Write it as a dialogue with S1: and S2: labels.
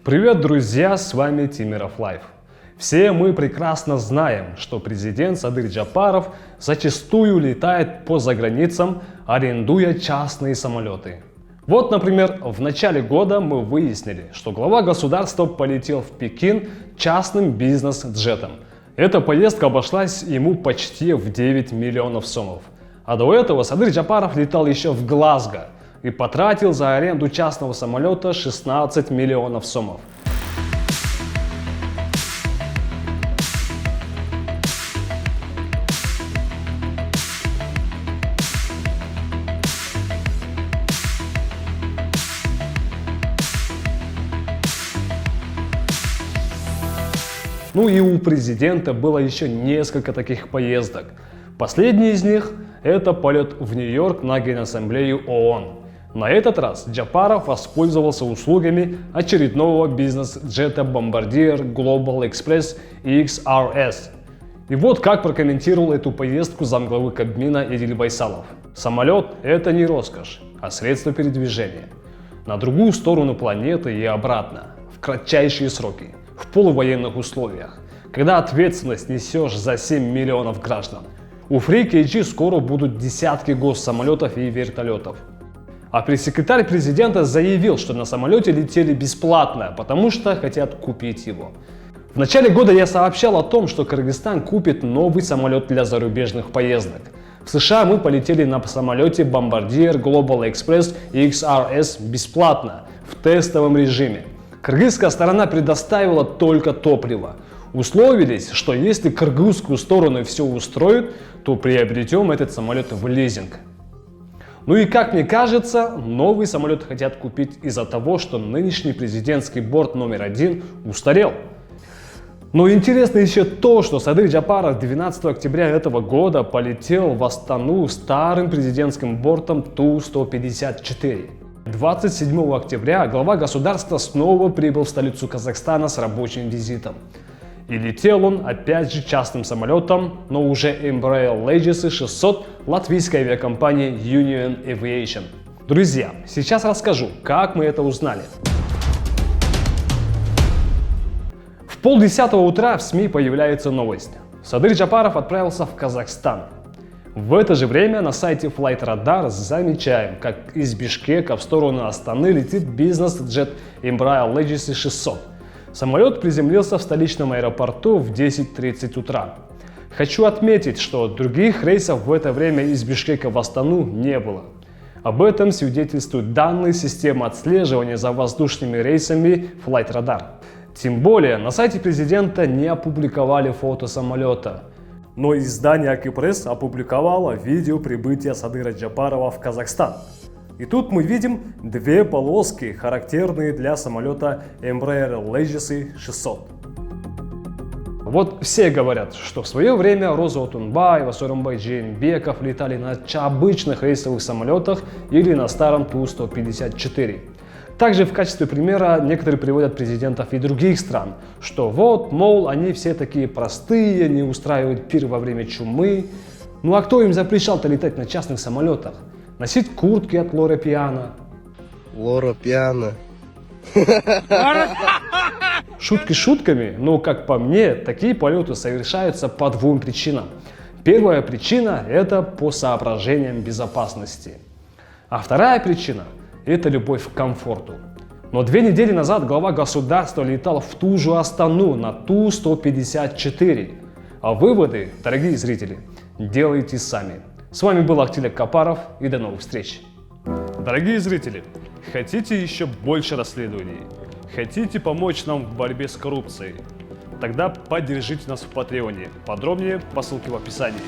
S1: Привет, друзья, с вами Тимиров Лайф. Все мы прекрасно знаем, что президент Садыр Джапаров зачастую летает по заграницам, арендуя частные самолеты. Вот, например, в начале года мы выяснили, что глава государства полетел в Пекин частным бизнес-джетом. Эта поездка обошлась ему почти в 9 миллионов сомов. А до этого Садыр Джапаров летал еще в Глазго и потратил за аренду частного самолета 16 миллионов сомов. Ну и у президента было еще несколько таких поездок. Последний из них – это полет в Нью-Йорк на Генассамблею ООН. На этот раз Джапаров воспользовался услугами очередного бизнес-джета Bombardier Global Express XRS. И вот как прокомментировал эту поездку замглавы Кабмина Эдиль Байсалов. Самолет – это не роскошь, а средство передвижения. На другую сторону планеты и обратно, в кратчайшие сроки, в полувоенных условиях, когда ответственность несешь за 7 миллионов граждан. У Free KG скоро будут десятки госсамолетов и вертолетов. А пресс-секретарь президента заявил, что на самолете летели бесплатно, потому что хотят купить его. В начале года я сообщал о том, что Кыргызстан купит новый самолет для зарубежных поездок. В США мы полетели на самолете Bombardier Global Express XRS бесплатно, в тестовом режиме. Кыргызская сторона предоставила только топливо. Условились, что если кыргызскую сторону все устроит, то приобретем этот самолет в лизинг. Ну и как мне кажется, новый самолет хотят купить из-за того, что нынешний президентский борт номер 1 устарел. Но интересно еще то, что Садыр Джапаров 12 октября этого года полетел в Астану старым президентским бортом Ту-154. 27 октября глава государства снова прибыл в столицу Казахстана с рабочим визитом. И летел он опять же частным самолетом, но уже Embraer Legacy 600 латвийской авиакомпании Union Aviation. Друзья, сейчас расскажу, как мы это узнали. В 9:30 утра в СМИ появляется новость. Садыр Джапаров отправился в Казахстан. В это же время на сайте Flight Radar замечаем, как из Бишкека в сторону Астаны летит бизнес-джет Embraer Legacy 600. Самолет приземлился в столичном аэропорту в 10:30 утра. Хочу отметить, что других рейсов в это время из Бишкека в Астану не было. Об этом свидетельствуют данные системы отслеживания за воздушными рейсами Flight Radar. Тем более на сайте президента не опубликовали фото самолета. Но издание Акипресс опубликовало видео прибытия Садыра Джапарова в Казахстан. И тут мы видим две полоски, характерные для самолета Embraer Legacy 600. Вот все говорят, что в свое время Роза Отунбаева, Сооронбай Жээнбеков летали на обычных рейсовых самолетах или на старом Ту-154. Также в качестве примера некоторые приводят президентов и других стран, что вот, мол, они все такие простые, не устраивают пир во время чумы. Ну а кто им запрещал-то летать на частных самолетах? Носить куртки от Лора Пиано.
S2: Лора Пиано.
S1: Шутки шутками, но, как по мне, такие полеты совершаются по двум причинам. Первая причина – это по соображениям безопасности. А вторая причина – это любовь к комфорту. Но 2 недели назад глава государства летал в ту же Астану на Ту-154. А выводы, дорогие зрители, делайте сами. С вами был Актиль Капаров и до новых встреч. Дорогие зрители, хотите еще больше расследований? Хотите помочь нам в борьбе с коррупцией? Тогда поддержите нас в Патреоне. Подробнее по ссылке в описании.